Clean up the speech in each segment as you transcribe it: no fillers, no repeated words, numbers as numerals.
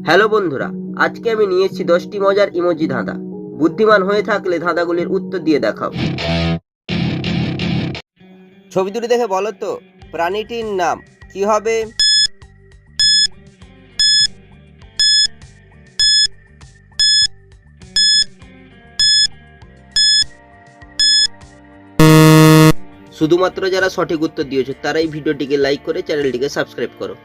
Hello বন্ধুরা, আজকে আমি নিয়ে এসেছি 10টি মজার ইমোজি ধাঁধা। বুদ্ধিমান হয়ে থাকলে ধাঁধাগুলির উত্তর দিয়ে দেখাও। ছবি দুটি দেখে বলো তো প্রাণীটির নাম কি হবে? শুধুমাত্র যারা সঠিক উত্তর দিয়েছো তারাই ভিডিওটিকে লাইক করে চ্যানেলটিকে সাবস্ক্রাইব করো।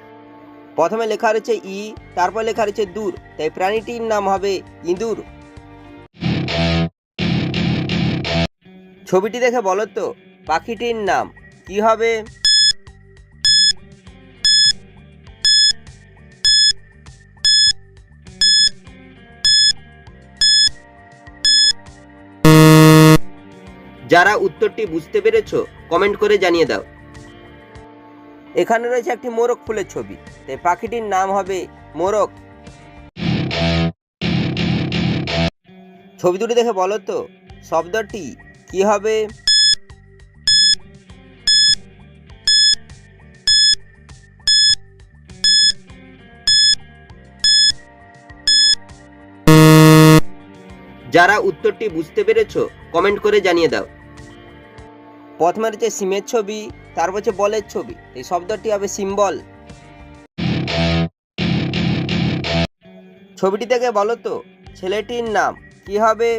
প্রথমে লেখা রয়েছে ই, তারপর লেখা রয়েছে দূর, তাই প্রাণীটির নাম হবে ইঁদুর। ছবিটি দেখে বলো তো পাখিটির নাম কি হবে? যারা উত্তরটি বুঝতে পেরেছো কমেন্ট করে জানিয়ে দাও। এখানে রয়েছে একটি মোরগ ফুলের ছবি, তাই পাখিটির নাম হবে মোরগ। ছবি দুটি দেখে বলো তো শব্দটি কি হবে? যারা উত্তরটি বুঝতে পেরেছো কমেন্ট করে জানিয়ে দাও। প্রথমে রয়েছে সিমের ছবি, তারপর হচ্ছে বলের ছবি, এই শব্দটি হবে সিম্বল। ছবিটি থেকে বলো তো ছেলেটির নাম কি হবে?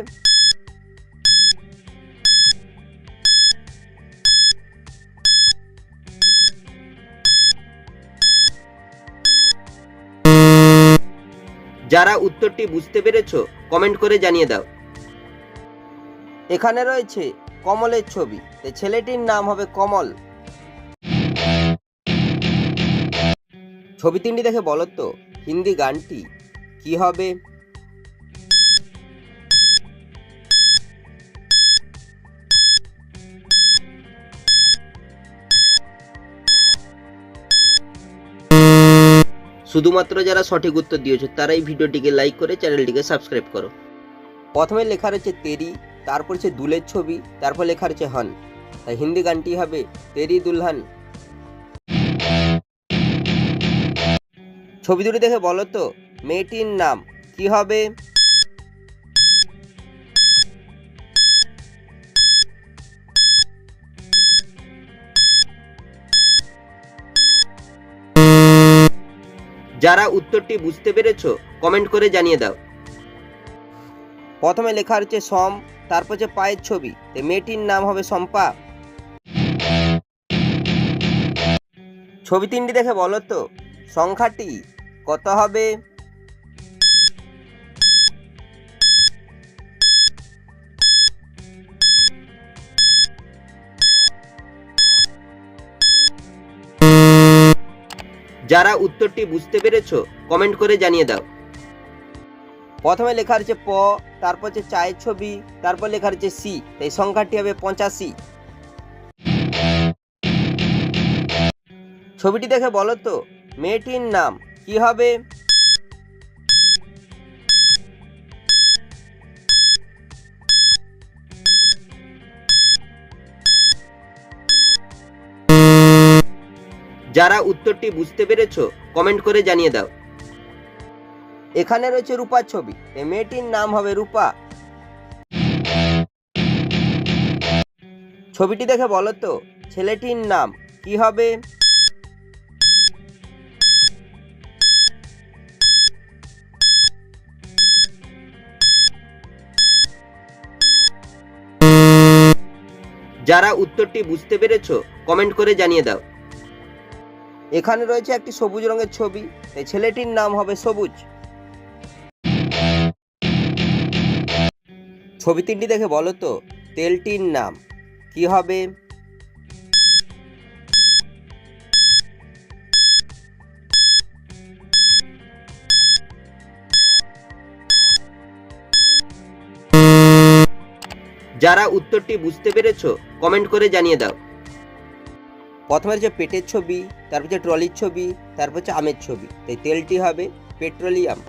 যারা উত্তরটি বুঝতে পেরেছো কমেন্ট করে জানিয়ে দাও। এখানে রয়েছে কমলের ছবি, তাই ছেলেটির নাম হবে কমল। ছবি তিনটি দেখে বলো তো হিন্দি গানটি কি হবে? শুধুমাত্র যারা সঠিক উত্তর দিয়েছো তারাই ভিডিওটিকে লাইক করে চ্যানেলটিকে সাবস্ক্রাইব করো। প্রথমে লেখা রয়েছে তেরি, তারপর হচ্ছে দুলের ছবি, তারপর লেখা রয়েছে হন, তাই হিন্দি গানটি হবে তেরি দুলহন। ছবি দুটি দেখে বলো তো মেয়েটির নাম কি হবে? যারা উত্তরটি বুঝতে পেরেছো কমেন্ট করে জানিয়ে দাও। প্রথমে লেখা রয়েছে সম, তারপর হচ্ছে পায়ের ছবি, তাই মেয়েটির নাম হবে শম্পা। ছবি তিনটি দেখে বলো তো সংখ্যাটি কত হবে? যারা উত্তরটি বুঝতে পেরেছো কমেন্ট করে জানিয়ে দাও। প্রথমে লেখা রয়েছে প, তারপর হচ্ছে চায়ের ছবি, তারপর লেখা রয়েছে সি, তাই সংখ্যাটি হবে 85। ছবিটি দেখে বলো তো মেয়েটির নাম কি হবে? যারা উত্তরটি বুঝতে পেরেছো কমেন্ট করে জানিয়ে দাও। এখানে রয়েছে রূপার ছবি, এই মেয়েটির নাম হবে রূপা। ছবিটি দেখে বলো তো ছেলেটির নাম কি হবে? যারা উত্তরটি বুঝতে পেরেছো কমেন্ট করে জানিয়ে দাও। এখানে রয়েছে একটি সবুজ রঙের ছবি, তাই ছেলেটির নাম হবে সবুজ। ছবি তিনটি দেখে বলো তো তেলটির নাম কি হবে? যারা উত্তরটি বুঝতে পেরেছো কমেন্ট করে জানিয়ে দাও। প্রথমে হচ্ছে পেটের ছবি, তারপর হচ্ছে ট্রলির ছবি, তারপর হচ্ছে আমের ছবি, তাই তেলটি হবে পেট্রোলিয়াম।